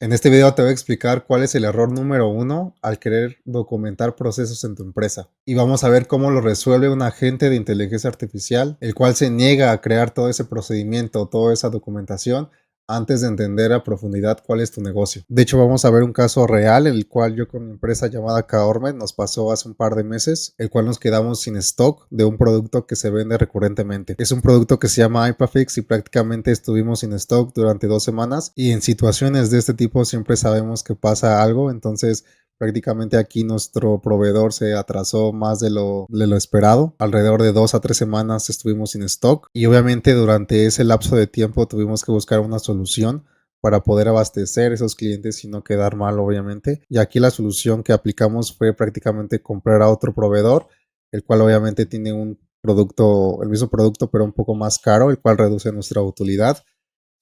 En este video te voy a explicar cuál es el error número uno al querer documentar procesos en tu empresa. Y vamos a ver cómo lo resuelve un agente de inteligencia artificial, el cual se niega a crear todo ese procedimiento, toda esa documentación, antes de entender a profundidad cuál es tu negocio. De hecho, vamos a ver un caso real, el cual yo con mi empresa llamada Kaormet nos pasó hace un par de meses, el cual nos quedamos sin stock de un producto que se vende recurrentemente. Es un producto que se llama IPAFIX y prácticamente estuvimos sin stock durante 2 semanas, y en situaciones de este tipo siempre sabemos que pasa algo. Entonces prácticamente aquí nuestro proveedor se atrasó más de lo esperado. Alrededor de 2 a 3 semanas estuvimos sin stock y obviamente durante ese lapso de tiempo tuvimos que buscar una solución para poder abastecer a esos clientes y no quedar mal, obviamente. Y aquí la solución que aplicamos fue prácticamente comprar a otro proveedor, el cual obviamente tiene un producto, el mismo producto, pero un poco más caro, el cual reduce nuestra utilidad,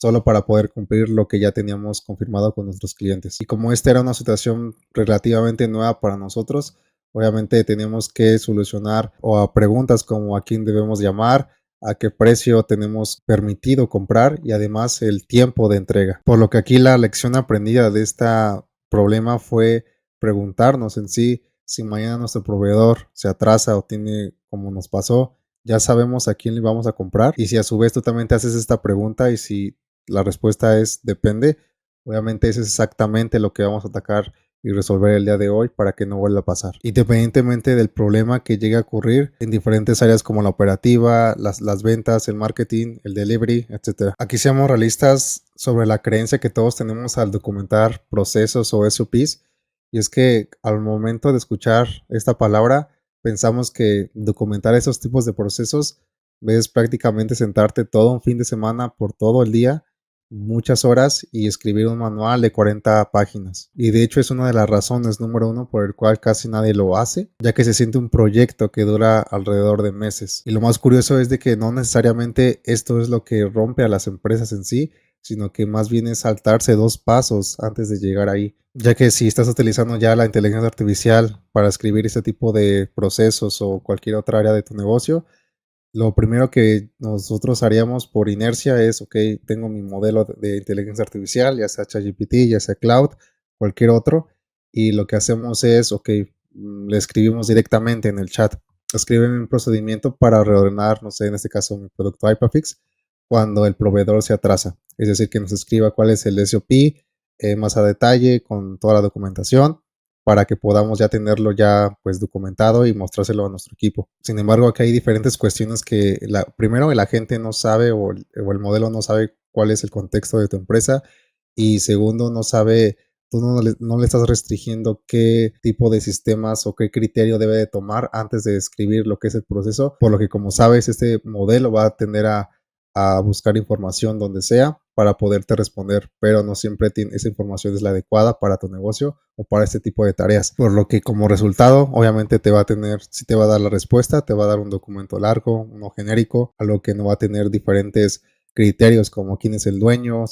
solo para poder cumplir lo que ya teníamos confirmado con nuestros clientes. Y como esta era una situación relativamente nueva para nosotros, obviamente teníamos que solucionar o a preguntas como a quién debemos llamar, a qué precio tenemos permitido comprar y además el tiempo de entrega. Por lo que aquí la lección aprendida de este problema fue preguntarnos en sí, si mañana nuestro proveedor se atrasa o tiene, como nos pasó, ya sabemos a quién le vamos a comprar. Y si a su vez tú también te haces esta pregunta y si la respuesta es depende, obviamente eso es exactamente lo que vamos a atacar y resolver el día de hoy para que no vuelva a pasar. Independientemente del problema que llegue a ocurrir en diferentes áreas como la operativa, las ventas, el marketing, el delivery, etc. Aquí seamos realistas sobre la creencia que todos tenemos al documentar procesos o SOPs, y es que al momento de escuchar esta palabra pensamos que documentar esos tipos de procesos es prácticamente sentarte todo un fin de semana por todo el día, muchas horas, y escribir un manual de 40 páginas. Y de hecho es una de las razones número uno por el cual casi nadie lo hace, ya que se siente un proyecto que dura alrededor de meses. Y lo más curioso es de que no necesariamente esto es lo que rompe a las empresas en sí, sino que más bien es saltarse 2 pasos antes de llegar ahí. Ya que si estás utilizando ya la inteligencia artificial para escribir este tipo de procesos o cualquier otra área de tu negocio, lo primero que nosotros haríamos por inercia es, ok, tengo mi modelo de inteligencia artificial, ya sea ChatGPT, ya sea Cloud, cualquier otro, y lo que hacemos es, ok, le escribimos directamente en el chat. Escriben un procedimiento para reordenar, no sé, en este caso mi producto Hypafix, cuando el proveedor se atrasa. Es decir, que nos escriba cuál es el SOP más a detalle con toda la documentación, para que podamos ya tenerlo ya pues documentado y mostrárselo a nuestro equipo. Sin embargo, aquí hay diferentes cuestiones que primero el agente no sabe o el modelo no sabe cuál es el contexto de tu empresa, y segundo no sabe, tú no le estás restringiendo qué tipo de sistemas o qué criterio debe de tomar antes de escribir lo que es el proceso, por lo que como sabes este modelo va a tender a buscar información donde sea para poderte responder, pero no siempre esa información es la adecuada para tu negocio o para este tipo de tareas. Por lo que como resultado, obviamente te va a tener, si te va a dar la respuesta, te va a dar un documento largo, uno genérico, a lo que no va a tener diferentes criterios como quién es el dueño,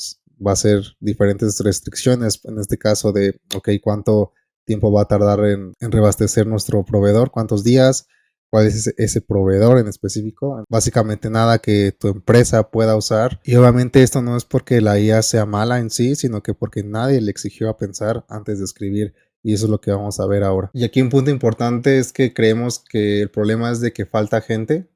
va a ser diferentes restricciones, en este caso de, ok, cuánto tiempo va a tardar en reabastecer nuestro proveedor, cuántos días, cuál es ese proveedor en específico. Básicamente nada que tu empresa pueda usar. Y obviamente esto no es porque la IA sea mala en sí, sino que porque nadie le exigió a pensar antes de escribir. Y eso es lo que vamos a ver ahora. Y aquí un punto importante es que creemos que el problema es de que falta gente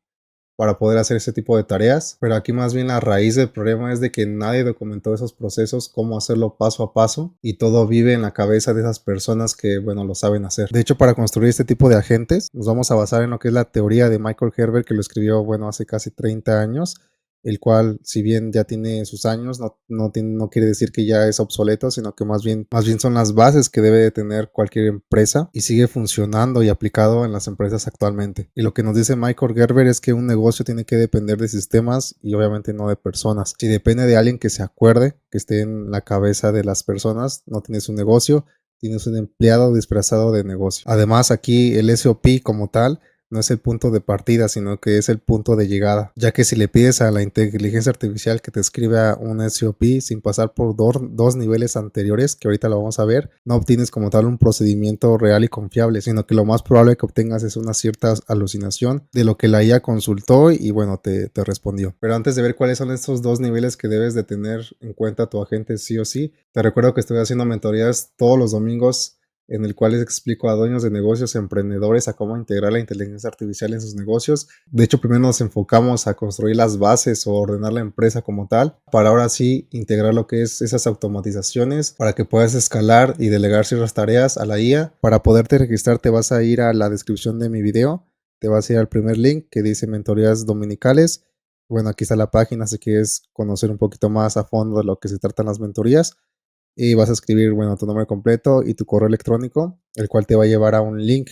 para poder hacer ese tipo de tareas, pero aquí más bien la raíz del problema es de que nadie documentó esos procesos, cómo hacerlo paso a paso, y todo vive en la cabeza de esas personas que, bueno, lo saben hacer. De hecho, para construir este tipo de agentes, nos vamos a basar en lo que es la teoría de Michael Herbert, que lo escribió, bueno, hace casi 30 años, el cual, si bien ya tiene sus años, no quiere decir que ya es obsoleto, sino que más bien son las bases que debe de tener cualquier empresa y sigue funcionando y aplicado en las empresas actualmente. Y lo que nos dice Michael Gerber es que un negocio tiene que depender de sistemas y obviamente no de personas. Si depende de alguien que se acuerde, que esté en la cabeza de las personas, no tienes un negocio, tienes un empleado disfrazado de negocio. Además, aquí el SOP como tal no es el punto de partida, sino que es el punto de llegada, ya que si le pides a la inteligencia artificial que te escriba un SOP sin pasar por dos niveles anteriores, que ahorita lo vamos a ver, no obtienes como tal un procedimiento real y confiable, sino que lo más probable que obtengas es una cierta alucinación de lo que la IA consultó y bueno, te respondió. Pero antes de ver cuáles son estos dos niveles que debes de tener en cuenta tu agente sí o sí, te recuerdo que estoy haciendo mentorías todos los domingos en el cual les explico a dueños de negocios, emprendedores, a cómo integrar la inteligencia artificial en sus negocios. De hecho, primero nos enfocamos a construir las bases o ordenar la empresa como tal, para ahora sí integrar lo que es esas automatizaciones, para que puedas escalar y delegar ciertas tareas a la IA. Para poderte registrar, te vas a ir a la descripción de mi video, te vas a ir al primer link que dice mentorías dominicales. Bueno, aquí está la página si quieres conocer un poquito más a fondo de lo que se tratan las mentorías, y vas a escribir, bueno, tu nombre completo y tu correo electrónico, el cual te va a llevar a un link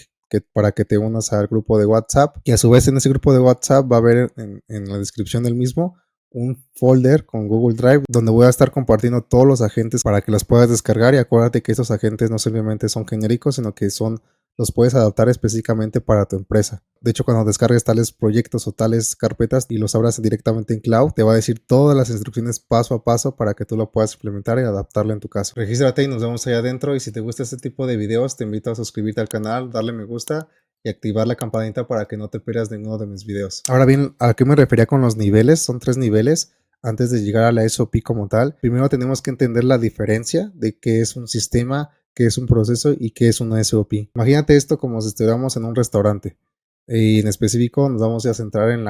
para que te unas al grupo de WhatsApp, y a su vez en ese grupo de WhatsApp va a haber en la descripción del mismo un folder con Google Drive donde voy a estar compartiendo todos los agentes para que los puedas descargar. Y acuérdate que estos agentes no simplemente son genéricos, sino que los puedes adaptar específicamente para tu empresa. De hecho, cuando descargues tales proyectos o tales carpetas y los abras directamente en cloud, te va a decir todas las instrucciones paso a paso para que tú lo puedas implementar y adaptarlo en tu caso. Regístrate y nos vemos allá adentro. Y si te gusta este tipo de videos, te invito a suscribirte al canal, darle me gusta y activar la campanita para que no te pierdas ninguno de mis videos. Ahora bien, ¿a qué me refería con los niveles? Son 3 niveles. Antes de llegar a la SOP como tal, primero tenemos que entender la diferencia de qué es un sistema, qué es un proceso y qué es una SOP. Imagínate esto como si estuviéramos en un restaurante y en específico nos vamos a centrar en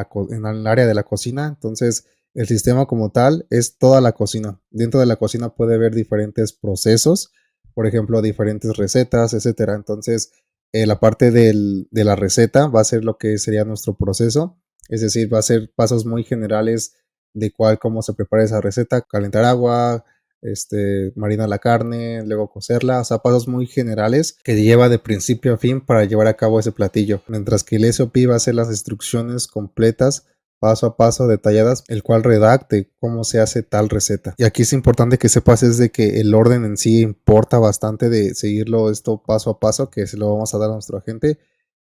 el área de la cocina. Entonces, el sistema como tal es toda la cocina. Dentro de la cocina puede haber diferentes procesos, por ejemplo, diferentes recetas, etcétera. Entonces, la parte de la receta va a ser lo que sería nuestro proceso, es decir, va a ser pasos muy generales de cómo se prepara esa receta: calentar agua, marinar la carne, luego cocerla, o sea, pasos muy generales que lleva de principio a fin para llevar a cabo ese platillo, mientras que el SOP va a ser las instrucciones completas, paso a paso, detalladas, el cual redacte cómo se hace tal receta. Y aquí es importante que sepas es de que el orden en sí importa bastante de seguirlo esto paso a paso, que se lo vamos a dar a nuestro agente,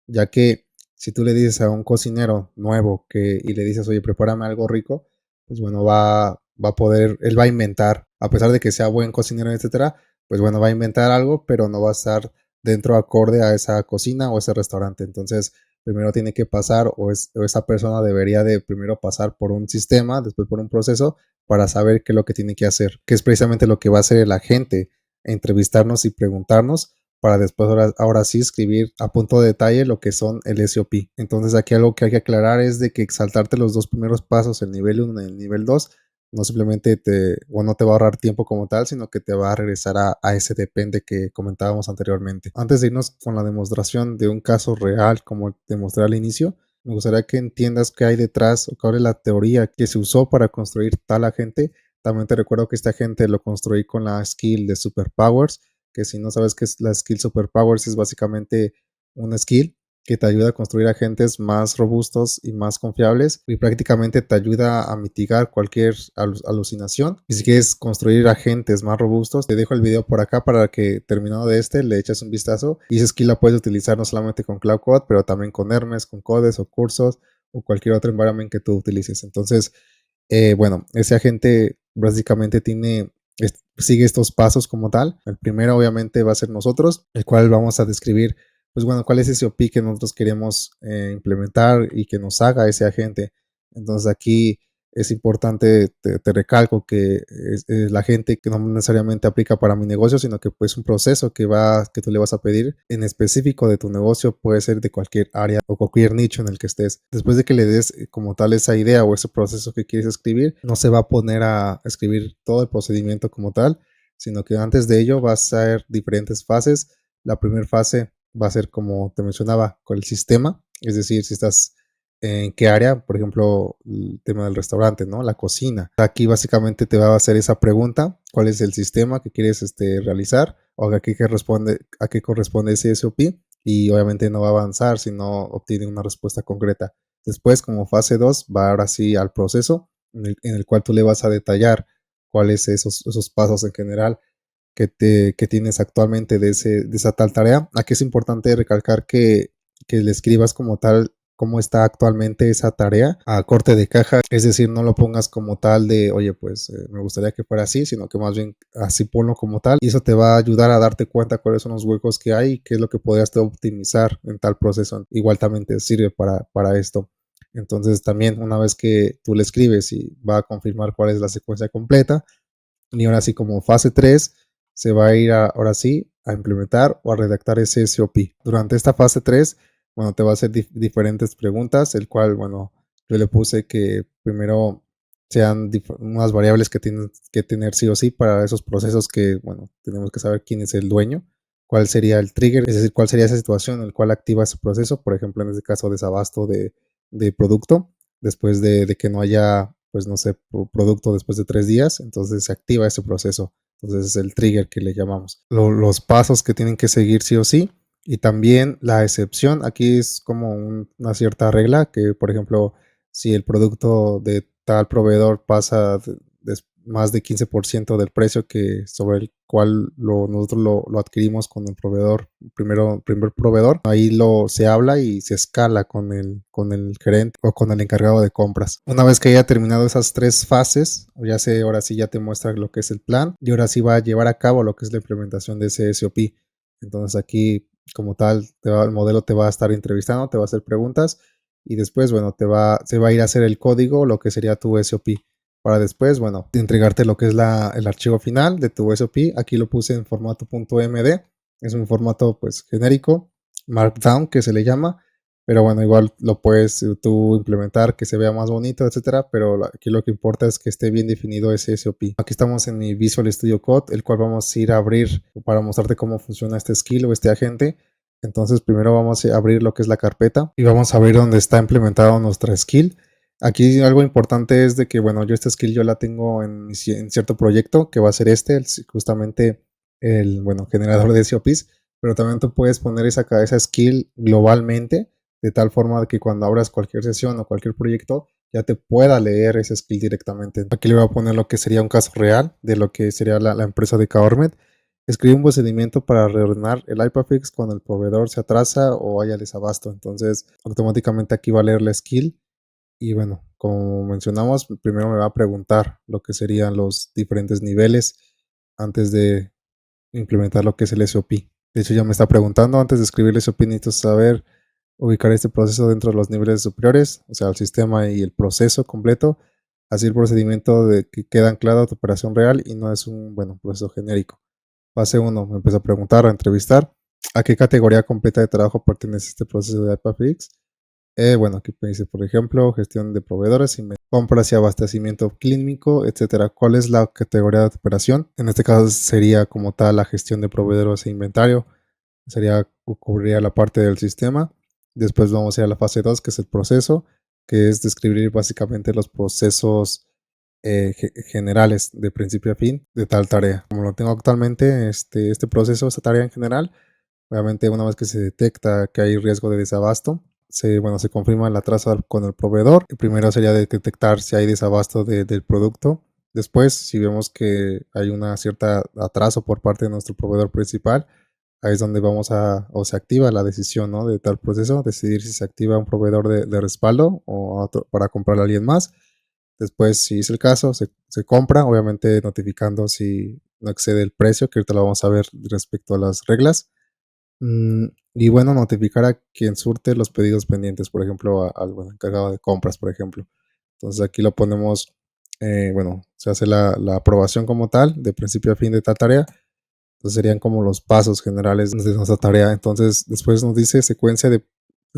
ya que si tú le dices a un cocinero nuevo y le dices, oye, prepárame algo rico, pues bueno, va a poder, él va a inventar, a pesar de que sea buen cocinero, etcétera, pues bueno, va a inventar algo, pero no va a estar dentro acorde a esa cocina o ese restaurante. Entonces, primero tiene que pasar, o esa persona debería de primero pasar por un sistema, después por un proceso, para saber qué es lo que tiene que hacer, que es precisamente lo que va a hacer el agente: entrevistarnos y preguntarnos, para después ahora sí escribir a punto de detalle lo que son el SOP. Entonces aquí algo que hay que aclarar es de que saltarte los dos primeros pasos, el nivel 1 y el nivel 2, no simplemente no te va a ahorrar tiempo como tal, sino que te va a regresar a ese depende que comentábamos anteriormente. Antes de irnos con la demostración de un caso real como te mostré al inicio, me gustaría que entiendas qué hay detrás o cuál es la teoría que se usó para construir tal agente. También te recuerdo que este agente lo construí con la skill de Superpowers, que si no sabes qué es la skill Superpowers, es básicamente una skill que te ayuda a construir agentes más robustos y más confiables, y prácticamente te ayuda a mitigar cualquier alucinación. Y si quieres construir agentes más robustos, te dejo el video por acá para que, terminado de le eches un vistazo, y esa skill la puedes utilizar no solamente con Cloud Code, pero también con Hermes, con Codes o Cursos o cualquier otro environment que tú utilices. Entonces, bueno, ese agente básicamente sigue estos pasos como tal. El primero obviamente va a ser nosotros, el cual vamos a describir, pues bueno, cuál es ese OP que nosotros queremos implementar y que nos haga ese agente. Entonces aquí es importante, te recalco que es la gente que no necesariamente aplica para mi negocio, sino que pues un proceso que tú le vas a pedir en específico de tu negocio, puede ser de cualquier área o cualquier nicho en el que estés. Después de que le des como tal esa idea o ese proceso que quieres escribir, no se va a poner a escribir todo el procedimiento como tal, sino que antes de ello vas a hacer diferentes fases. La primera fase va a ser, como te mencionaba, con el sistema, es decir, si estás en qué área, por ejemplo, el tema del restaurante, ¿no? La cocina. Aquí básicamente te va a hacer esa pregunta: ¿cuál es el sistema que quieres realizar? O a qué corresponde ese SOP, y obviamente no va a avanzar si no obtiene una respuesta concreta. Después, como fase 2, va ahora sí al proceso en el cual tú le vas a detallar cuáles esos pasos en general que tienes actualmente de esa tal tarea. Aquí es importante recalcar que le escribas como tal cómo está actualmente esa tarea a corte de caja, es decir, no lo pongas como tal de, oye, pues me gustaría que fuera así, sino que más bien así ponlo como tal, y eso te va a ayudar a darte cuenta cuáles son los huecos que hay y qué es lo que podrías optimizar en tal proceso. Igual también te sirve para esto. Entonces también una vez que tú le escribes y va a confirmar cuál es la secuencia completa, y ahora sí como fase 3 se va a ir ahora sí a implementar o a redactar ese SOP. Durante esta fase 3, bueno, te va a hacer diferentes preguntas, el cual, bueno, yo le puse que primero sean unas variables que tienen que tener sí o sí para esos procesos que, bueno, tenemos que saber quién es el dueño, cuál sería el trigger, es decir, cuál sería esa situación en la cual activa ese proceso, por ejemplo, en este caso, desabasto de producto, después de que no haya, pues no sé, producto después de 3 días, entonces se activa ese proceso. Entonces es el trigger que le llamamos. Los pasos que tienen que seguir sí o sí. Y también la excepción, aquí es como una cierta regla que, por ejemplo, si el producto de tal proveedor pasa más de 15% del precio que sobre el cual nosotros lo adquirimos con el proveedor, primer proveedor, ahí se habla y se escala con el gerente o con el encargado de compras. Una vez que haya terminado esas 3 fases, ya sé, ahora sí ya te muestra lo que es el plan y ahora sí va a llevar a cabo lo que es la implementación de ese SOP. Entonces aquí como tal el modelo te va a estar entrevistando, te va a hacer preguntas y después, bueno, se va a ir a hacer el código, lo que sería tu SOP para después, bueno, entregarte lo que es el archivo final de tu SOP. Aquí lo puse en formato .md, es un formato pues genérico, Markdown que se le llama, pero bueno, igual lo puedes tú implementar que se vea más bonito, etcétera, pero aquí lo que importa es que esté bien definido ese SOP. Aquí estamos en mi Visual Studio Code, el cual vamos a ir a abrir para mostrarte cómo funciona este skill o este agente. Entonces primero vamos a abrir lo que es la carpeta y vamos a abrir donde está implementado nuestra skill. Aquí algo importante es de que, bueno, yo esta skill yo la tengo en cierto proyecto que va a ser justamente el, bueno, generador de SOPs, pero también tú puedes poner esa skill globalmente de tal forma que cuando abras cualquier sesión o cualquier proyecto ya te pueda leer esa skill directamente. Aquí le voy a poner lo que sería un caso real de lo que sería la empresa de Kaormet. Escribe un procedimiento para reordenar el IPAFIX cuando el proveedor se atrasa o haya desabasto. Entonces, automáticamente aquí va a leer la skill. Y bueno, como mencionamos, primero me va a preguntar lo que serían los diferentes niveles antes de implementar lo que es el SOP. De hecho, ya me está preguntando, antes de escribir el SOP necesito saber ubicar este proceso dentro de los niveles superiores, o sea, el sistema y el proceso completo. Así el procedimiento de que queda anclado a tu operación real y no es un, bueno, proceso genérico. Fase 1, me empezó a preguntar, a entrevistar, ¿a qué categoría completa de trabajo pertenece este proceso de IPAFIX? Bueno, aquí me dice, por ejemplo, gestión de proveedores, compras y abastecimiento clínico, etcétera. ¿Cuál es la categoría de operación? En este caso sería como tal la gestión de proveedores e inventario. Cubriría la parte del sistema. Después vamos a ir a la fase 2, que es el proceso, que es describir básicamente los procesos generales de principio a fin de tal tarea. Como lo tengo actualmente, este proceso, esta tarea en general, obviamente una vez que se detecta que hay riesgo de desabasto, se confirma el atraso con el proveedor. El primero sería detectar si hay desabasto del producto. Después, si vemos que hay una cierta atraso por parte de nuestro proveedor principal, ahí es donde o se activa la decisión, ¿no?, de tal proceso, decidir si se activa un proveedor de respaldo o para comprar a alguien más. Después, si es el caso, se compra, obviamente notificando si no excede el precio, que ahorita lo vamos a ver respecto a las reglas. Y bueno, notificar a quien surte los pedidos pendientes, por ejemplo, al encargado de compras, por ejemplo. Entonces aquí lo ponemos, se hace la aprobación como tal, de principio a fin de tal tarea. Entonces serían como los pasos generales de nuestra tarea. Entonces después nos dice secuencia del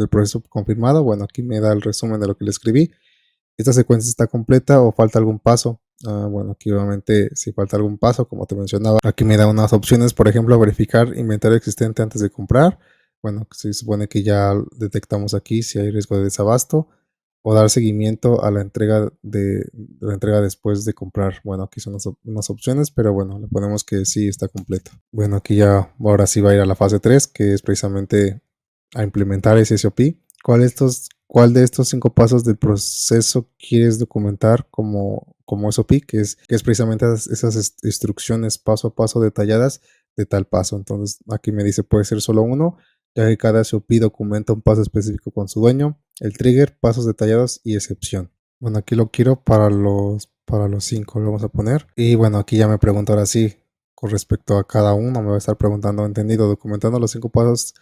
proceso confirmado. Bueno, aquí me da el resumen de lo que le escribí. ¿Esta secuencia está completa o falta algún paso? Bueno, aquí obviamente si falta algún paso, como te mencionaba, aquí me da unas opciones, por ejemplo, verificar inventario existente antes de comprar. Bueno, se supone que ya detectamos aquí si hay riesgo de desabasto o dar seguimiento a la entrega después de comprar. Bueno, aquí son unas opciones, pero bueno, le ponemos que sí está completo. Bueno, aquí ya ahora sí va a ir a la fase 3, que es precisamente a implementar ese SOP. ¿Cuál de estos 5 pasos del proceso quieres documentar como SOP? Que es precisamente esas instrucciones paso a paso detalladas de tal paso. Entonces aquí me dice puede ser solo uno, ya que cada SOP documenta un paso específico con su dueño, el trigger, pasos detallados y excepción. Bueno, aquí lo quiero para los 5, lo vamos a poner. Y bueno, aquí ya me pregunto ahora sí, con respecto a cada uno, me va a estar preguntando, entendido, documentando los 5 pasos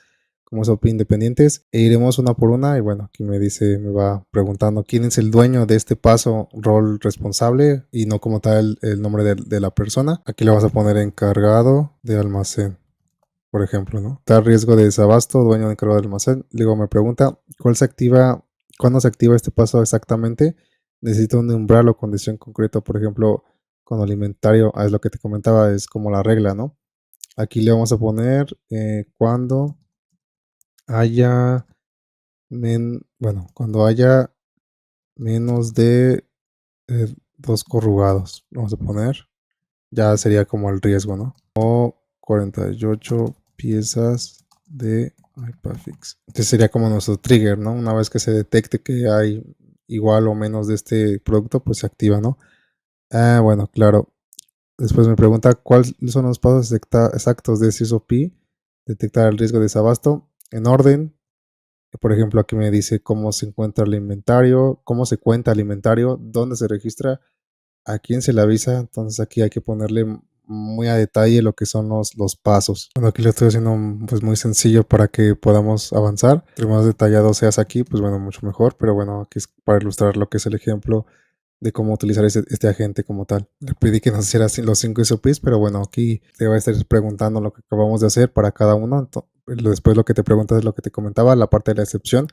como SOP independientes e iremos una por una. Y bueno, aquí me dice, me va preguntando quién es el dueño de este paso, rol responsable y no como tal el nombre de la persona. Aquí le vas a poner encargado de almacén, por ejemplo, ¿no? Está riesgo de desabasto, dueño de encargado del almacén. Luego me pregunta, ¿cuándo se activa este paso exactamente? Necesito un umbral o condición concreta, por ejemplo, con alimentario, es lo que te comentaba, es como la regla, ¿no? Aquí le vamos a poner cuando haya, cuando haya menos de 2 corrugados, vamos a poner, ya sería como el riesgo, ¿no? O 48 piezas de IPAFIX. Este sería como nuestro trigger, ¿no? Una vez que se detecte que hay igual o menos de este producto, pues se activa, ¿no? Bueno, claro. Después me pregunta cuáles son los pasos exactos de SOP, detectar el riesgo de desabasto en orden. Por ejemplo, aquí me dice cómo se encuentra el inventario, cómo se cuenta el inventario, dónde se registra, a quién se le avisa. Entonces aquí hay que ponerle muy a detalle lo que son los pasos. Bueno, aquí lo estoy haciendo pues muy sencillo para que podamos avanzar. Entre más detallado seas aquí, pues bueno, mucho mejor. Pero bueno, aquí es para ilustrar lo que es el ejemplo de cómo utilizar este agente como tal. Le pedí que nos hiciera los 5 SOPs, pero bueno, aquí te va a estar preguntando lo que acabamos de hacer para cada uno. Después lo que te preguntas es lo que te comentaba, la parte de la excepción.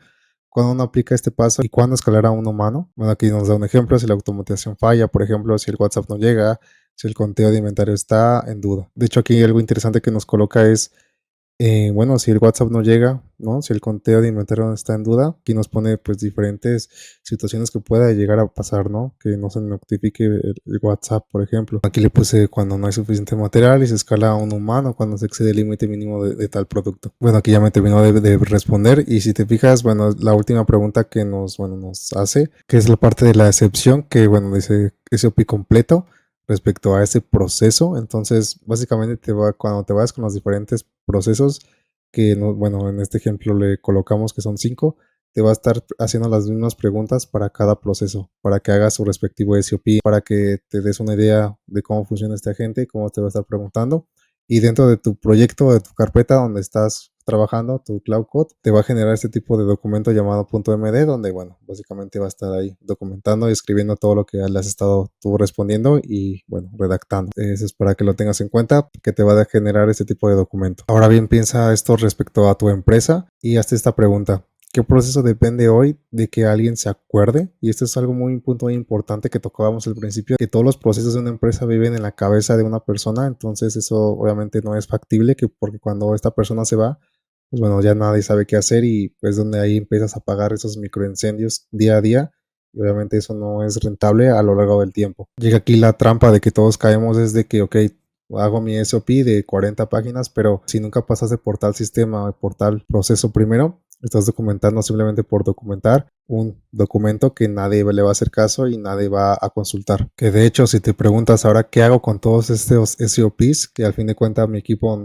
Cuando uno aplica este paso y cuándo escalar a un humano. Bueno, aquí nos da un ejemplo, si la automatización falla, por ejemplo, si el WhatsApp no llega, si el conteo de inventario está en duda. De hecho, aquí algo interesante que nos coloca es bueno, si el WhatsApp no llega, ¿no? Si el conteo de inventario está en duda, aquí nos pone pues diferentes situaciones que pueda llegar a pasar, ¿no? Que no se notifique el WhatsApp, por ejemplo. Aquí le puse cuando no hay suficiente material y se escala a un humano cuando se excede el límite mínimo de tal producto. Bueno, aquí ya me terminó de responder y si te fijas, bueno, la última pregunta que nos hace, que es la parte de la excepción, que bueno, dice SOP completo respecto a ese proceso. Entonces, básicamente cuando te vas con los diferentes procesos, que no, bueno, en este ejemplo le colocamos que son 5, te va a estar haciendo las mismas preguntas para cada proceso, para que hagas su respectivo SOP, para que te des una idea de cómo funciona este agente, cómo te va a estar preguntando. Y dentro de tu proyecto, de tu carpeta donde estás trabajando, tu Cloud Code, te va a generar este tipo de documento llamado .md, donde, bueno, básicamente va a estar ahí documentando y escribiendo todo lo que le has estado tú respondiendo y, bueno, redactando. Eso es para que lo tengas en cuenta, que te va a generar este tipo de documento. Ahora bien, piensa esto respecto a tu empresa y hazte esta pregunta. ¿Qué proceso depende hoy de que alguien se acuerde? Y esto es algo un punto muy importante que tocábamos al principio, que todos los procesos de una empresa viven en la cabeza de una persona, entonces eso obviamente no es factible, porque cuando esta persona se va, pues bueno, ya nadie sabe qué hacer y pues donde ahí empiezas a apagar esos microincendios día a día y obviamente eso no es rentable a lo largo del tiempo. Llega aquí la trampa de que todos caemos es de que, ok, hago mi SOP de 40 páginas, pero si nunca pasaste por tal sistema o por tal proceso primero, estás documentando simplemente por documentar un documento que nadie le va a hacer caso y nadie va a consultar. Que de hecho, si te preguntas ahora qué hago con todos estos SOPs, que al fin de cuentas mi equipo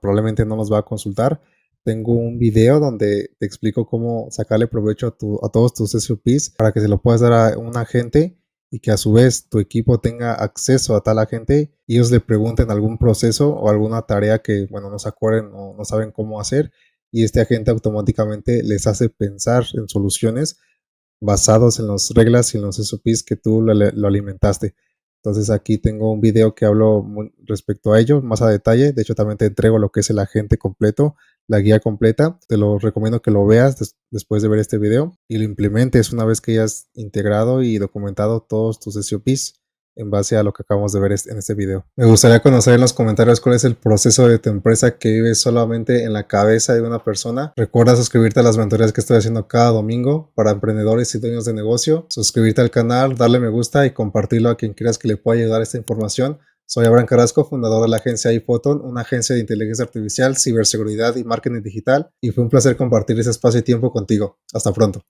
probablemente no los va a consultar, tengo un video donde te explico cómo sacarle provecho a todos tus SOPs para que se lo puedas dar a un agente y que a su vez tu equipo tenga acceso a tal agente y ellos le pregunten algún proceso o alguna tarea que, bueno, no se acuerden o no saben cómo hacer y este agente automáticamente les hace pensar en soluciones basados en las reglas y en los SOPs que tú lo alimentaste. Entonces aquí tengo un video que hablo respecto a ello más a detalle. De hecho, también te entrego lo que es el agente completo, la guía completa. Te lo recomiendo que lo veas después de ver este video y lo implementes una vez que hayas integrado y documentado todos tus SOPs en base a lo que acabamos de ver en este video. Me gustaría conocer en los comentarios cuál es el proceso de tu empresa que vive solamente en la cabeza de una persona. Recuerda suscribirte a las mentorías que estoy haciendo cada domingo para emprendedores y dueños de negocio. Suscribirte al canal, darle me gusta y compartirlo a quien quieras que le pueda ayudar esta información. Soy Abraham Carrasco, fundador de la agencia iPhoton, una agencia de inteligencia artificial, ciberseguridad y marketing digital. Y fue un placer compartir ese espacio y tiempo contigo. Hasta pronto.